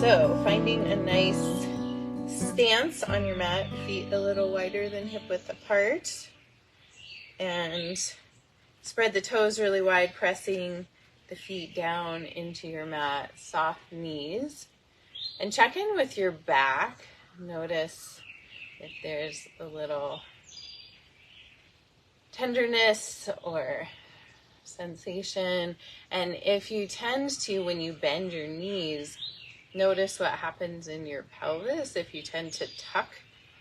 So finding a nice stance on your mat, feet a little wider than hip width apart, and spread the toes really wide, pressing the feet down into your mat, soft knees, and check in with your back. Notice if there's a little tenderness or sensation, and if you tend to, when you bend your knees, notice what happens in your pelvis, if you tend to tuck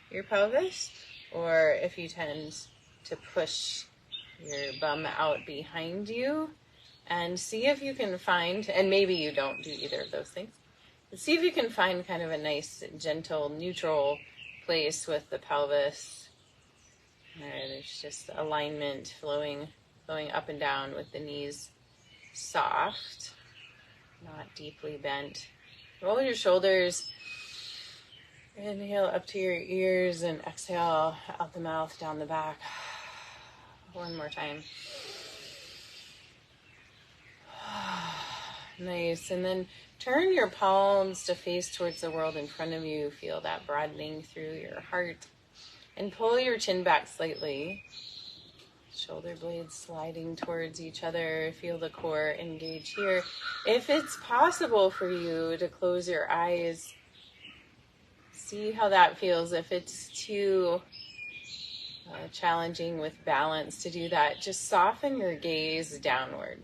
your pelvis or if you tend to push your bum out behind you, and see if you can find, and maybe you don't do either of those things, but see if you can find kind of a nice, gentle, neutral place with the pelvis. There's just alignment flowing up and down with the knees soft, not deeply bent. Roll your shoulders. Inhale up to your ears and exhale out the mouth, down the back. One more time. Nice. And then turn your palms to face towards the world in front of you. Feel that broadening through your heart. And pull your chin back slightly. Shoulder blades sliding towards each other. Feel the core engage here. If it's possible for you to close your eyes, see how that feels. If it's too challenging with balance to do that, just soften your gaze downward.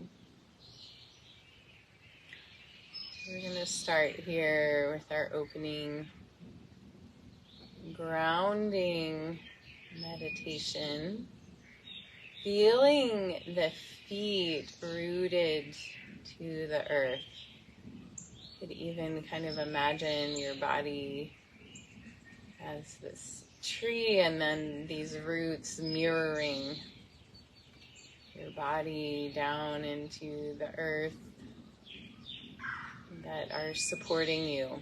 We're going to start here with our opening grounding meditation. Feeling the feet rooted to the earth. You could even kind of imagine your body as this tree and then these roots mirroring your body down into the earth that are supporting you.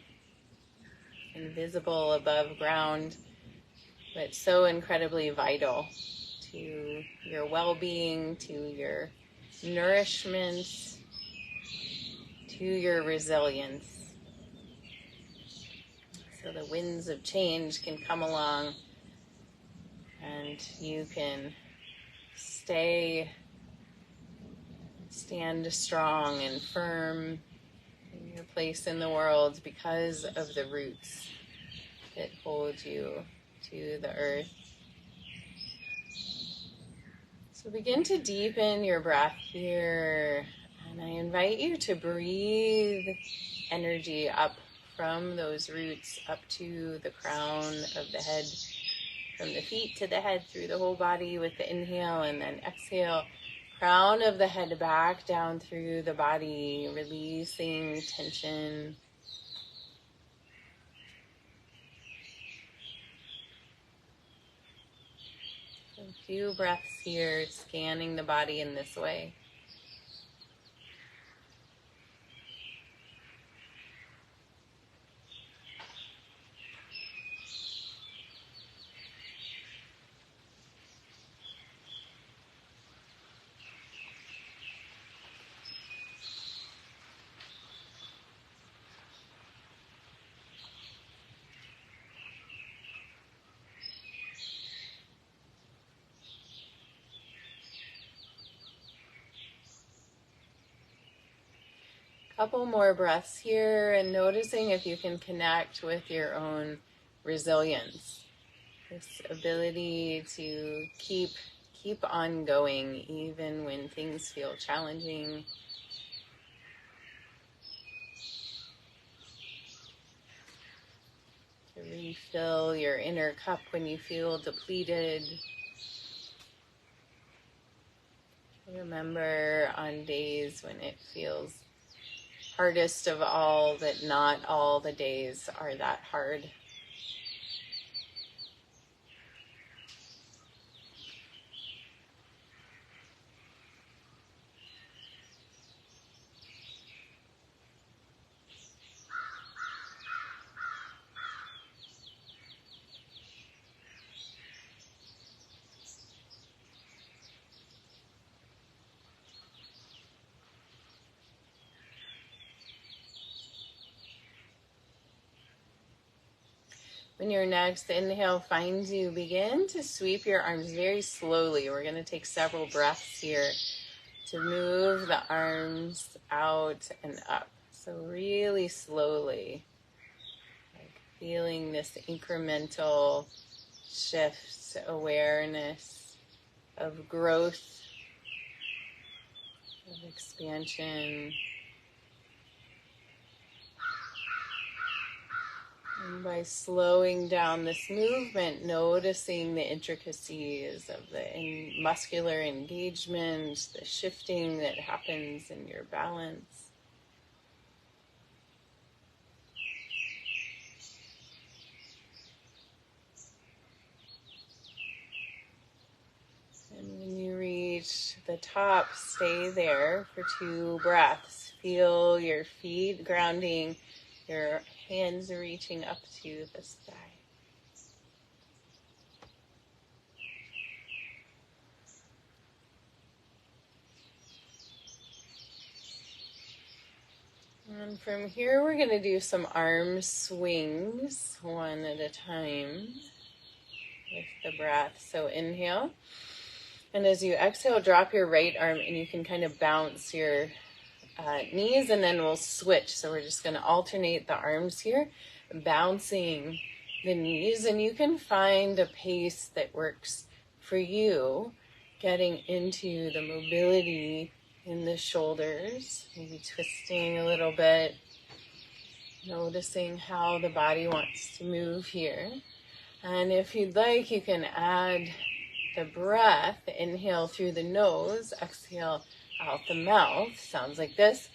Invisible above ground, but so incredibly vital to your well-being, to your nourishment, to your resilience. So the winds of change can come along and you can stand strong and firm in your place in the world because of the roots that hold you to the earth. So begin to deepen your breath here, and I invite you to breathe energy up from those roots up to the crown of the head, from the feet to the head, through the whole body with the inhale, and then exhale, crown of the head back down through the body, releasing tension. A few breaths here, scanning the body in this way. Couple more breaths here, and noticing if you can connect with your own resilience. This ability to keep on going even when things feel challenging. To refill your inner cup when you feel depleted. Remember on days when it feels hardest of all that not all the days are that hard. When your next inhale finds you, begin to sweep your arms very slowly. We're going to take several breaths here to move the arms out and up. So really slowly, like feeling this incremental shift, awareness of growth, of expansion. And by slowing down this movement, noticing the intricacies of the muscular engagement, the shifting that happens in your balance. And when you reach the top, stay there for 2 breaths. Feel your feet grounding, your hands reaching up to the sky. And from here, we're going to do some arm swings, one at a time, with the breath. So inhale. And as you exhale, drop your right arm, and you can kind of bounce your knees, and then we'll switch. So we're just going to alternate the arms here, bouncing the knees, and you can find a pace that works for you, getting into the mobility in the shoulders, maybe twisting a little bit, noticing how the body wants to move here. And if you'd like, you can add the breath. Inhale through the nose, exhale out the mouth. Sounds like this.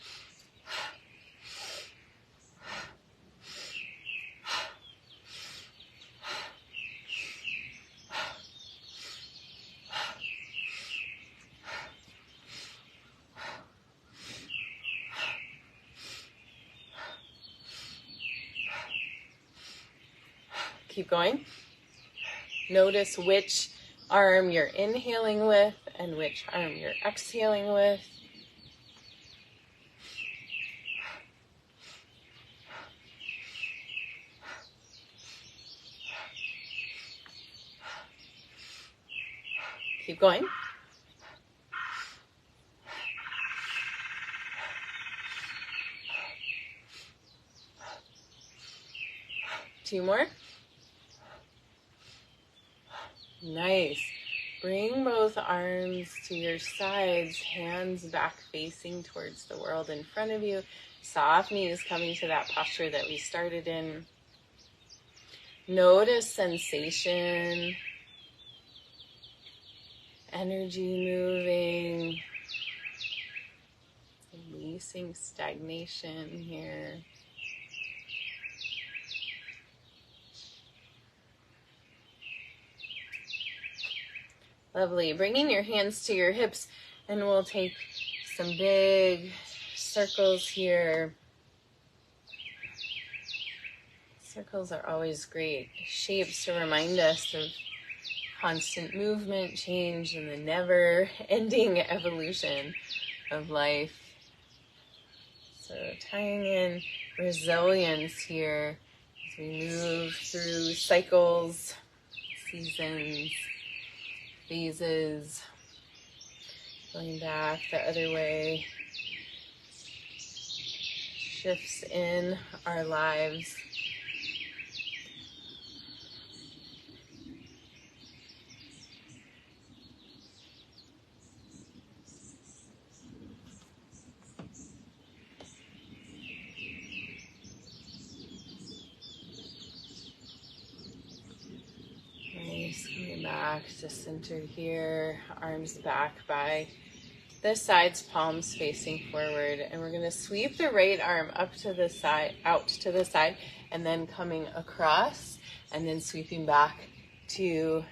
Keep going. Notice which arm you're inhaling with and which arm you're exhaling with. Keep going. Two more. Nice. Bring both arms to your sides, hands back facing towards the world in front of you. Soft knees coming to that posture that we started in. Notice sensation, energy moving, releasing stagnation here. Lovely. Bringing your hands to your hips, and we'll take some big circles here. Circles are always great shapes to remind us of constant movement, change, and the never-ending evolution of life. So tying in resilience here as we move through cycles, seasons, phases, going back the other way, shifts in our lives. Coming back to center here, arms back by the sides, palms facing forward, and we're going to sweep the right arm up to the side, out to the side, and then coming across, and then sweeping back to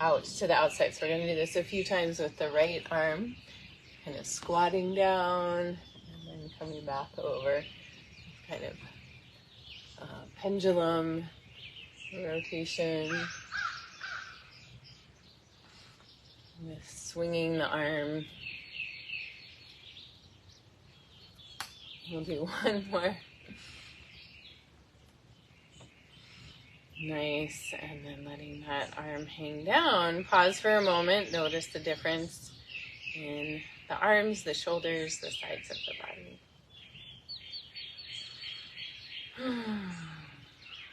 out to the outside. So we're going to do this a few times with the right arm, kind of squatting down, and then coming back over, kind of pendulum rotation. With swinging the arm. We'll do one more. Nice. And then letting that arm hang down. Pause for a moment. Notice the difference in the arms, the shoulders, the sides of the body.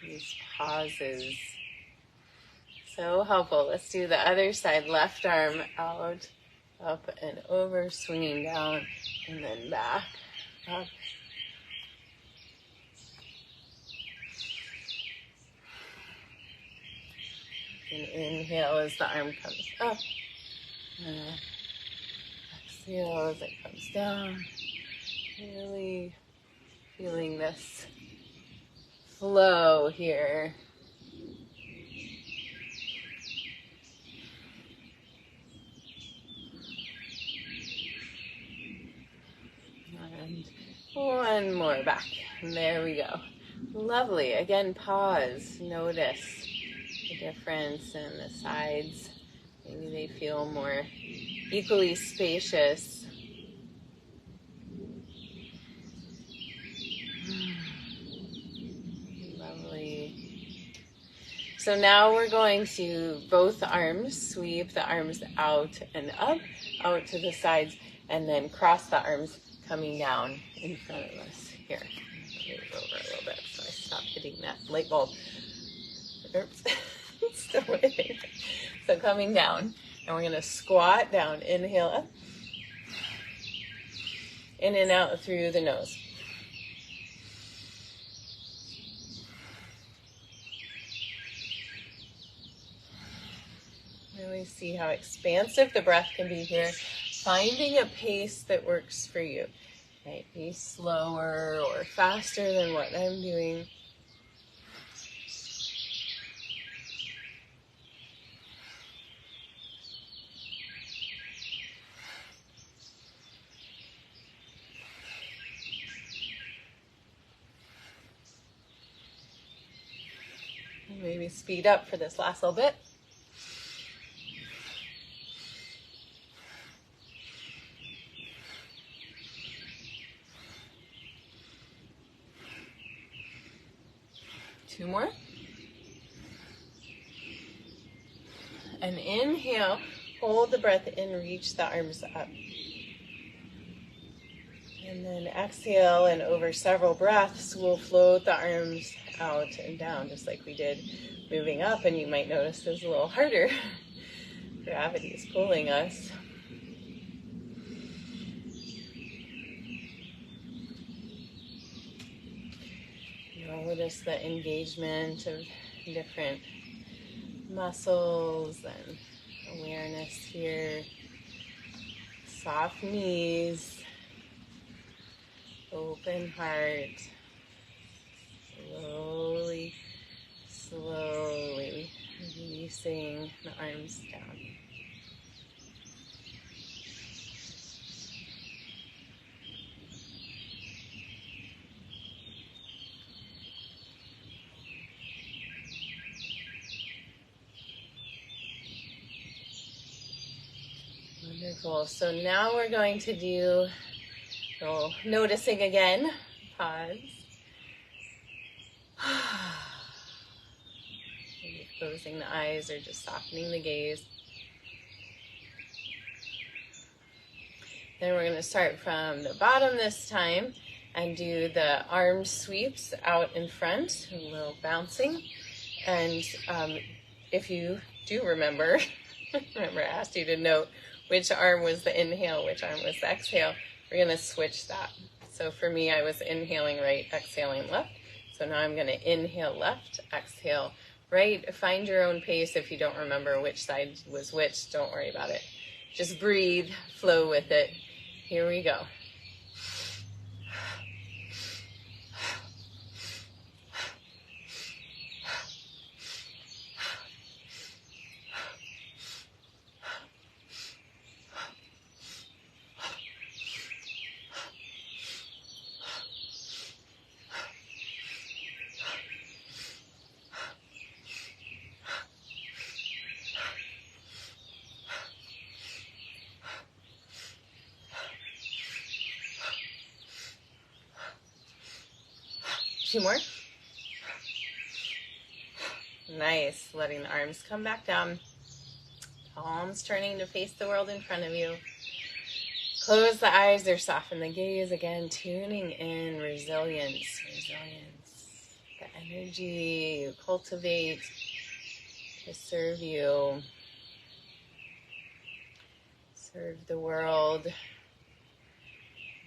These pauses. So helpful. Let's do the other side. Left arm out, up and over, swinging down, and then back, up. And inhale as the arm comes up. And exhale as it comes down. Really feeling this flow here. And one more back. And there we go. Lovely. Again, pause. Notice the difference in the sides. Maybe they feel more equally spacious. Lovely. So now we're going to both arms, sweep the arms out and up, out to the sides, and then cross the arms coming down in front of us. Here, move it over a little bit so I stop hitting that light bulb. Oops. Still waiting. So coming down, and we're going to squat down. Inhale up, in and out through the nose. Really see how expansive the breath can be here. Finding a pace that works for you. Might be slower or faster than what I'm doing. Maybe speed up for this last little bit. Two more. And inhale, hold the breath in, reach the arms up. And then exhale, and over several breaths, we'll float the arms out and down, just like we did moving up. And you might notice this is a little harder. Gravity is pulling us. Notice the engagement of different muscles and awareness here. Soft knees, open heart. Slowly releasing the arms down. Wonderful. So now we're going to do, so noticing again, pause. Maybe closing the eyes or just softening the gaze. Then we're going to start from the bottom this time and do the arm sweeps out in front, a little bouncing. And if you do remember, I asked you to note which arm was the inhale, which arm was the exhale. We're going to switch that. So for me, I was inhaling right, exhaling left. So now I'm going to inhale left, exhale right. Find your own pace. If you don't remember which side was which, don't worry about it. Just breathe, flow with it. Here we go. Two more. Nice. Letting the arms come back down. Palms turning to face the world in front of you. Close the eyes or soften the gaze. Again, tuning in resilience. Resilience. The energy you cultivate to serve you. Serve the world.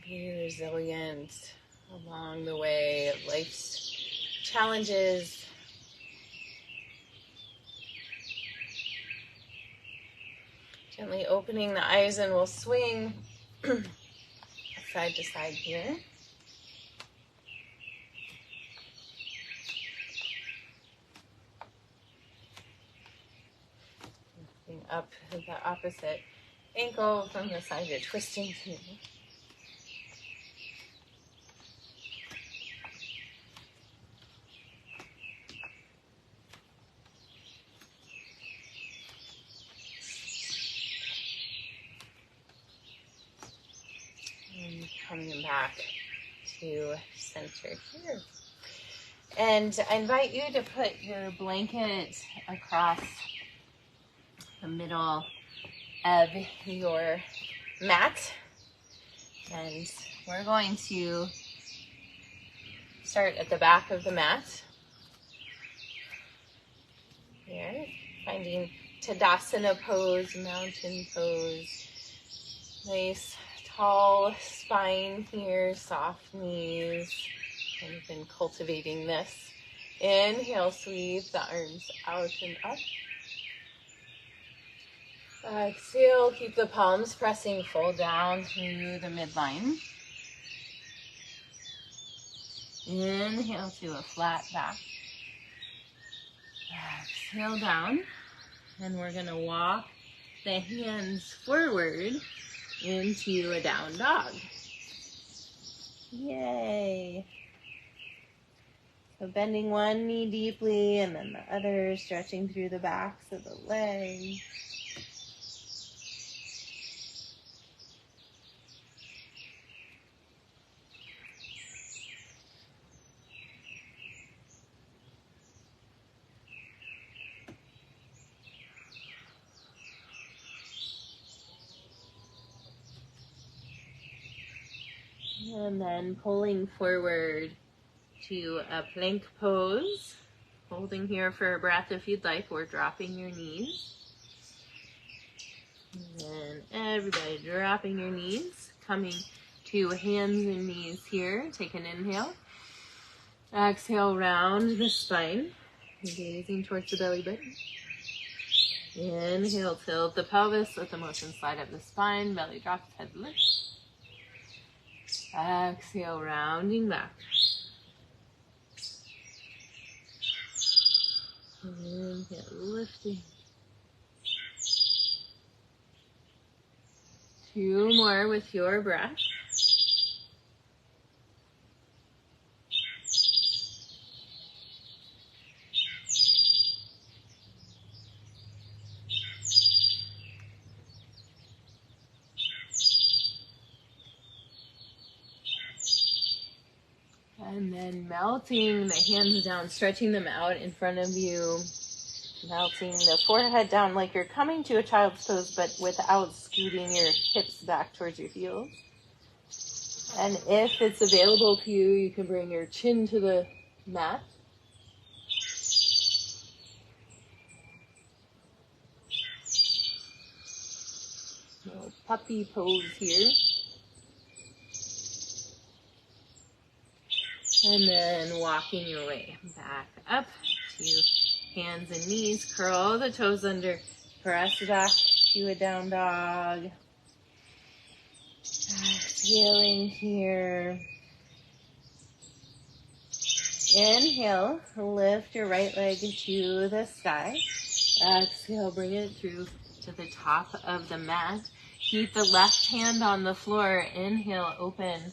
Be resilient along the way of life's challenges. Gently opening the eyes, and we'll swing side to side here. Lifting up the opposite ankle from the side you're twisting to. Coming back to center here. And I invite you to put your blanket across the middle of your mat. And we're going to start at the back of the mat. Here, finding Tadasana pose, mountain pose. Nice tall spine here, soft knees. And we've been cultivating this. Inhale, sweep the arms out and up. Exhale, keep the palms pressing full down through the midline. Inhale to a flat back. Exhale down. And we're going to walk the hands forward into a down dog. Yay. So bending one knee deeply and then the other, stretching through the backs of the legs. And then pulling forward to a plank pose. Holding here for a breath if you'd like, or dropping your knees. And then everybody dropping your knees. Coming to hands and knees here. Take an inhale. Exhale, round the spine. Gazing towards the belly button. Inhale, tilt the pelvis, let the motion slide up the spine. Belly drops, head lifts. Exhale, rounding back. Inhale, lifting. 2 more with your breath. And then melting the hands down, stretching them out in front of you. Melting the forehead down like you're coming to a child's pose, but without scooting your hips back towards your heels. And if it's available to you, you can bring your chin to the mat. Little puppy pose here. And then walking your way back up to hands and knees. Curl the toes under. Press back to a down dog. Exhaling here. Inhale, lift your right leg to the sky. Exhale, bring it through to the top of the mat. Keep the left hand on the floor. Inhale, open.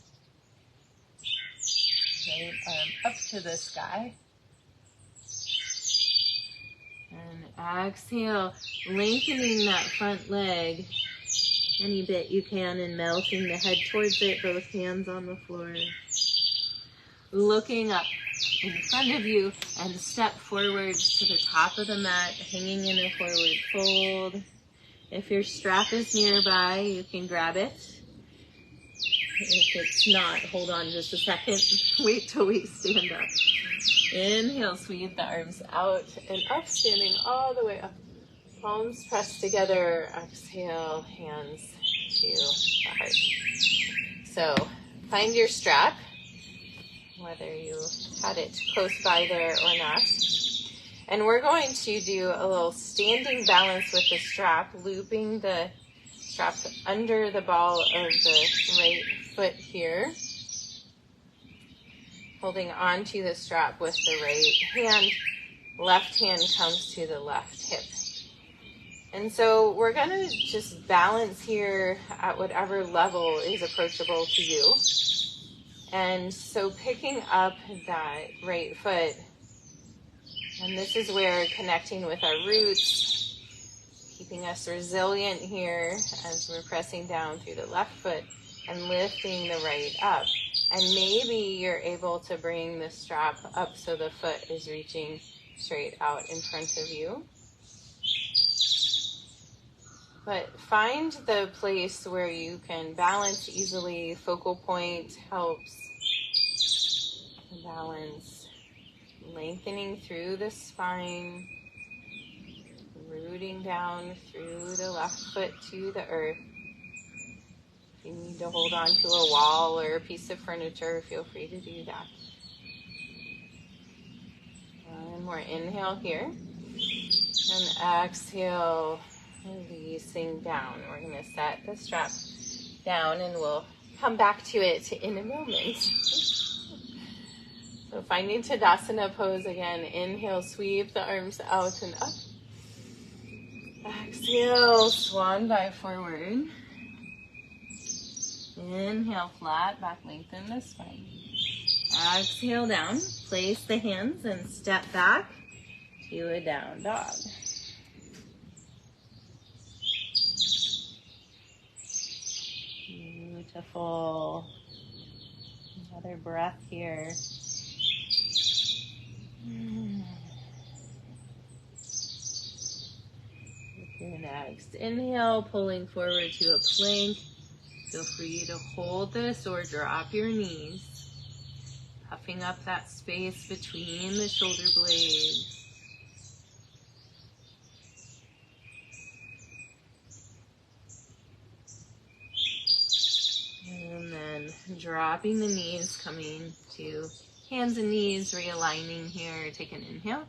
Right arm up to the sky. And exhale, lengthening that front leg any bit you can and melting the head towards it, both hands on the floor. Looking up in front of you and step forward to the top of the mat, hanging in a forward fold. If your strap is nearby, you can grab it. If it's not, hold on just a second. Wait till we stand up. Inhale, sweep the arms out and up, standing all the way up. Palms pressed together. Exhale, hands to the heart. So find your strap, whether you had it close by there or not. And we're going to do a little standing balance with the strap, looping the strap under the ball of the right foot here. Holding onto the strap with the right hand. Left hand comes to the left hip. And so we're going to just balance here at whatever level is approachable to you. And so picking up that right foot, and this is where connecting with our roots, keeping us resilient here as we're pressing down through the left foot and lifting the right up. And maybe you're able to bring the strap up so the foot is reaching straight out in front of you. But find the place where you can balance easily. Focal point helps. Balance. Lengthening through the spine. Rooting down through the left foot to the earth. If you need to hold on to a wall or a piece of furniture, feel free to do that. One more inhale here. And exhale. Releasing down. We're going to set the strap down and we'll come back to it in a moment. So finding Tadasana pose again. Inhale, sweep the arms out and up. Exhale, swan dive forward. Inhale, flat back, lengthen the spine. Exhale down. Place the hands and step back to a down dog. Beautiful. Another breath here. With your next inhale, pulling forward to a plank. Feel free to hold this or drop your knees. Puffing up that space between the shoulder blades. And then dropping the knees, coming to hands and knees, realigning here. Take an inhale.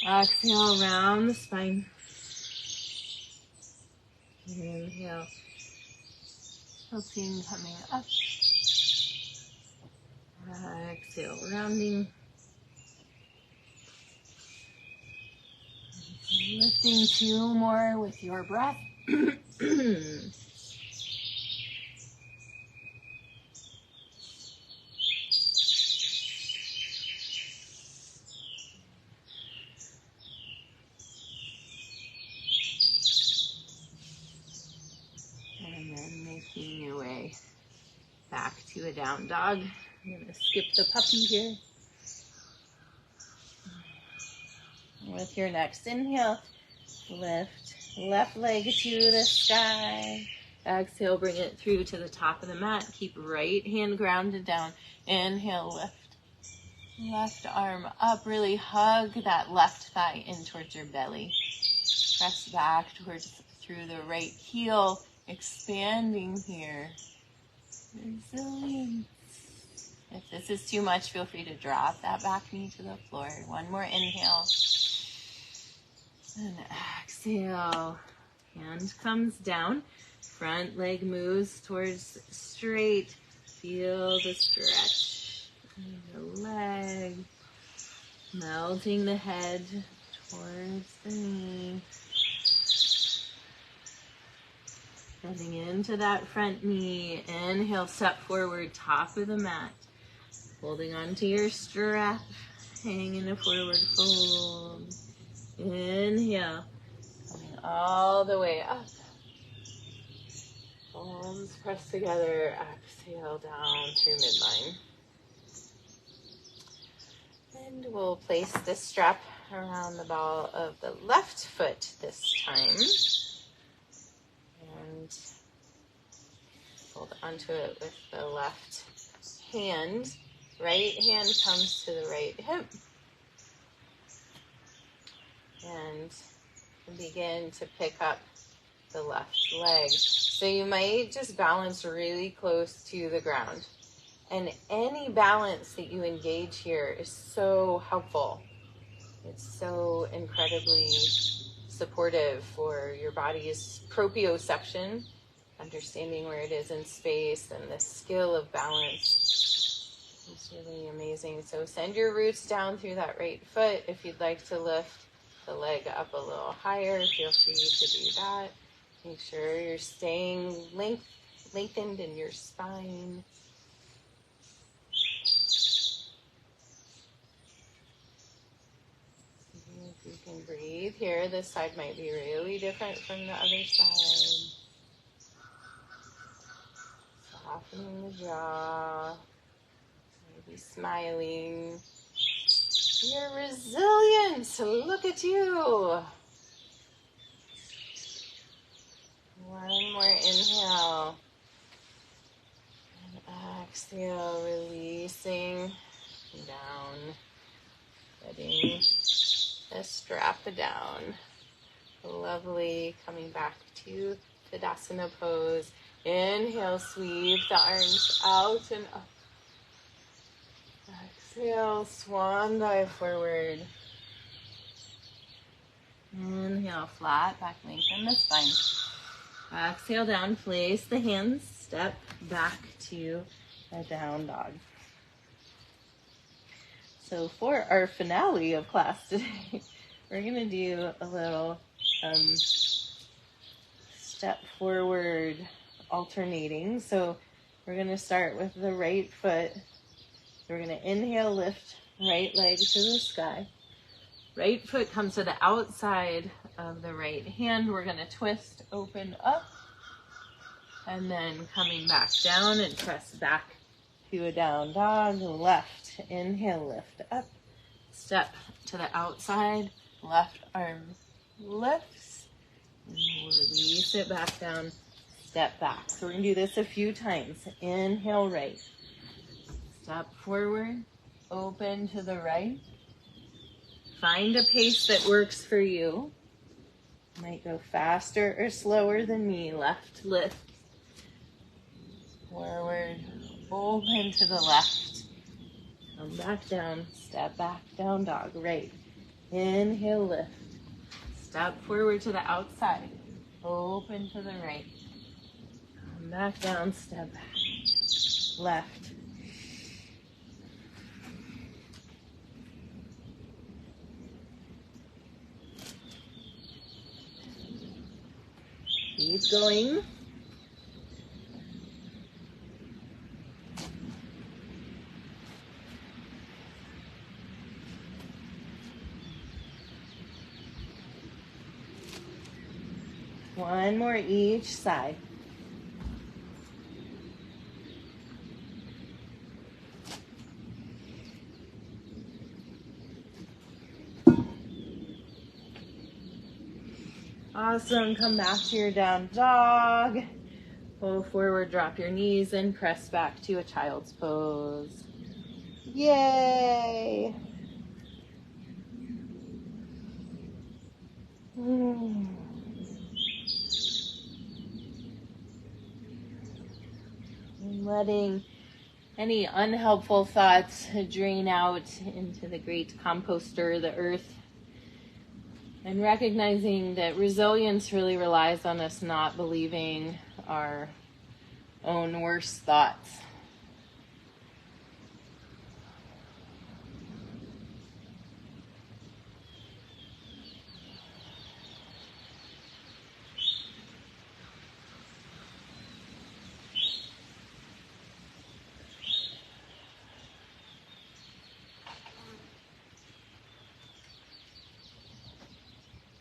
Exhale, round the spine. Inhale. Tilting, coming up. Exhale, rounding. Lifting two more with your breath. And then making your way back to a down dog. I'm going to skip the puppy here. With your next inhale, lift left leg to the sky. Exhale, bring it through to the top of the mat. Keep right hand grounded down. Inhale, lift. Left arm up. Really hug that left thigh in towards your belly. Press back towards through the right heel. Expanding here. Resilience. If this is too much, feel free to drop that back knee to the floor. One more inhale. And exhale. Hand comes down. Front leg moves towards straight. Feel the stretch in the leg. Melting the head towards the knee. Bending into that front knee. Inhale, step forward, top of the mat. Holding onto your strap. Hang in a forward fold. Inhale. Coming all the way up. Palms pressed together. Exhale down through midline. And we'll place this strap around the ball of the left foot this time. And hold onto it with the left hand. Right hand comes to the right hip. And begin to pick up the left leg. So you might just balance really close to the ground. And any balance that you engage here is so helpful. It's so incredibly supportive for your body's proprioception, understanding where it is in space, and the skill of balance. It's really amazing. So send your roots down through that right foot. If you'd like to lift the leg up a little higher, feel free to do that. Make sure you're staying lengthened in your spine. If you can breathe here, this side might be really different from the other side. Softening the jaw, maybe smiling. You're resilient. Look at you. One more inhale. And exhale, releasing down. Letting the strap down. Lovely. Coming back to Tadasana pose. Inhale, sweep the arms out and up. Exhale, swan dive forward. Inhale, flat back, lengthen the spine. Exhale down, place the hands, step back to a down dog. So for our finale of class today, we're going to do a little step forward alternating. So we're going to start with the right foot. We're going to inhale, lift right leg to the sky. Right foot comes to the outside of the right hand. We're going to twist, open up, and then coming back down and press back to a down dog. Left, inhale, lift up, step to the outside, left arm lifts, and we'll release it back down, step back. So we're going to do this a few times. Inhale, right. Step forward, open to the right. Find a pace that works for you. Might go faster or slower than me. Left lift. Forward, open to the left. Come back down, step back, down dog. Right. Inhale, lift. Step forward to the outside. Open to the right. Come back down, step back. Left. Keep going. One more each side. Awesome. Come back to your down dog. Pull forward, drop your knees, and press back to a child's pose. Yay! And letting any unhelpful thoughts drain out into the great composter, the earth. And recognizing that resilience really relies on us not believing our own worst thoughts.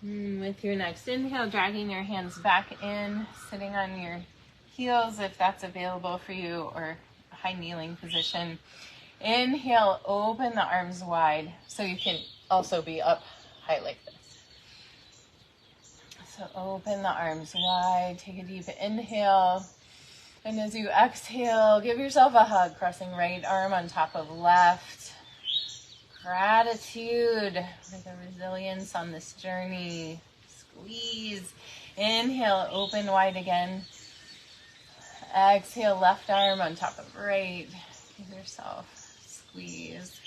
With your next inhale, dragging your hands back in, sitting on your heels if that's available for you, or a high kneeling position. Inhale, open the arms wide so you can also be up high like this. So open the arms wide, take a deep inhale. And as you exhale, give yourself a hug, crossing right arm on top of left. Gratitude for the resilience on this journey. Squeeze. Inhale, open wide again. Exhale, left arm on top of right. Give yourself a squeeze.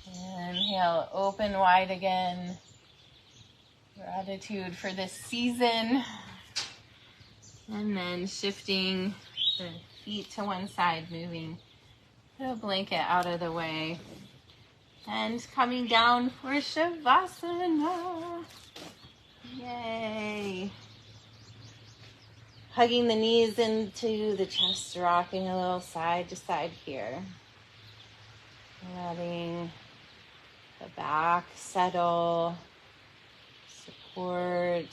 Inhale, open wide again. Gratitude for this season. And then shifting the feet to one side, moving the blanket out of the way. And coming down for Shavasana. Yay. Hugging the knees into the chest, rocking a little side to side here. Letting the back settle, support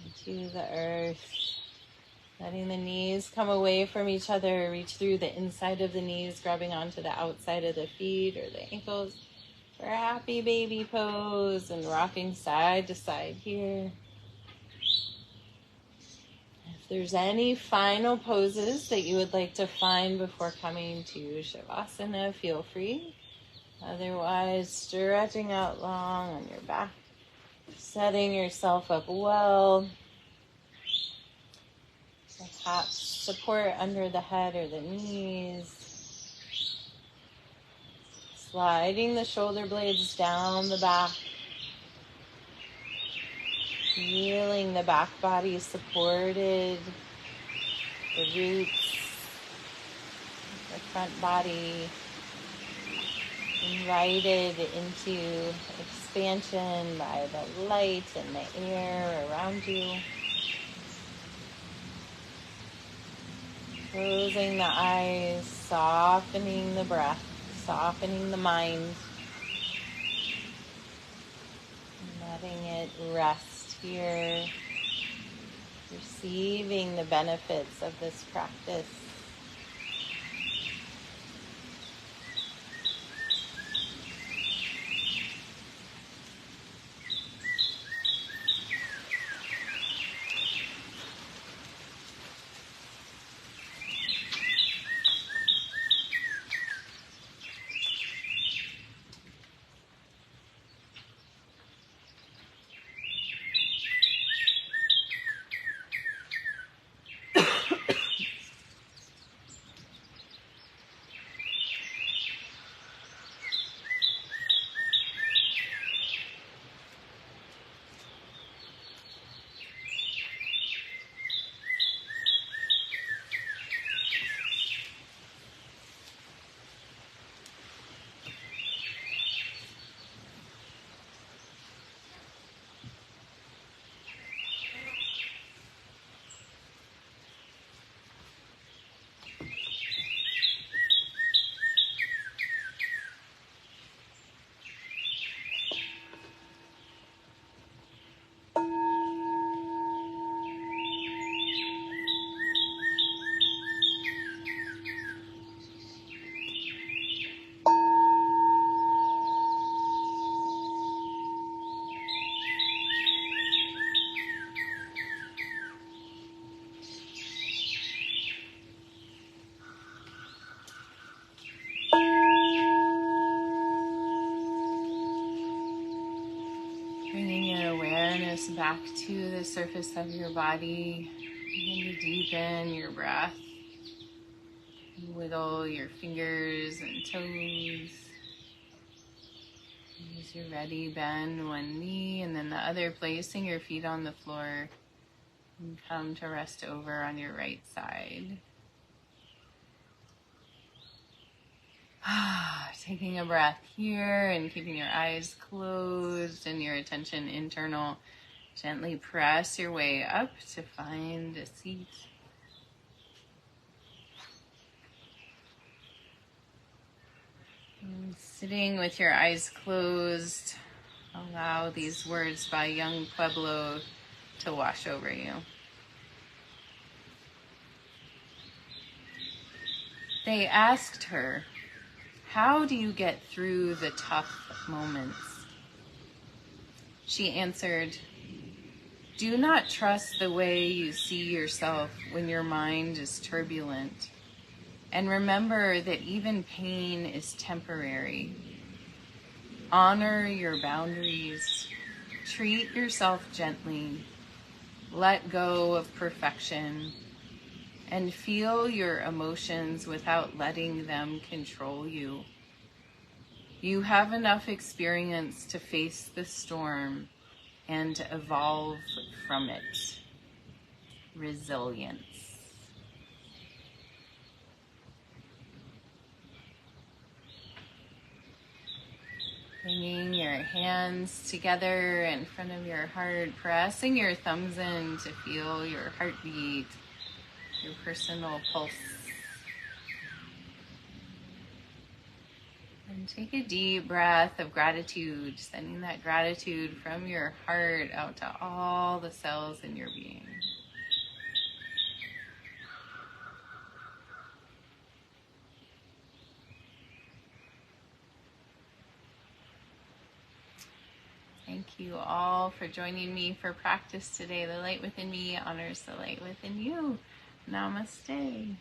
into the earth. Letting the knees come away from each other, reach through the inside of the knees, grabbing onto the outside of the feet or the ankles for a happy baby pose and rocking side to side here. If there's any final poses that you would like to find before coming to Shavasana, feel free. Otherwise, stretching out long on your back, setting yourself up well. Perhaps support under the head or the knees. Sliding the shoulder blades down the back. Feeling the back body supported. The roots, the front body invited into expansion by the light and the air around you. Closing the eyes, softening the breath, softening the mind. Letting it rest here. Receiving the benefits of this practice. Bringing your awareness back to the surface of your body. Begin to deepen your breath. Wiggle your fingers and toes. As you're ready, bend one knee and then the other, placing your feet on the floor. And come to rest over on your right side. Taking a breath here and keeping your eyes closed and your attention internal. Gently press your way up to find a seat. And sitting with your eyes closed, allow these words by young Pueblo to wash over you. They asked her, "How do you get through the tough moments?" She answered, "Do not trust the way you see yourself when your mind is turbulent. And remember that even pain is temporary. Honor your boundaries. Treat yourself gently. Let go of perfection. And feel your emotions without letting them control you. You have enough experience to face the storm and evolve from it. Resilience." Bringing your hands together in front of your heart, pressing your thumbs in to feel your heartbeat, your personal pulse. And take a deep breath of gratitude, sending that gratitude from your heart out to all the cells in your being. Thank you all for joining me for practice today. The light within me honors the light within you. Namaste.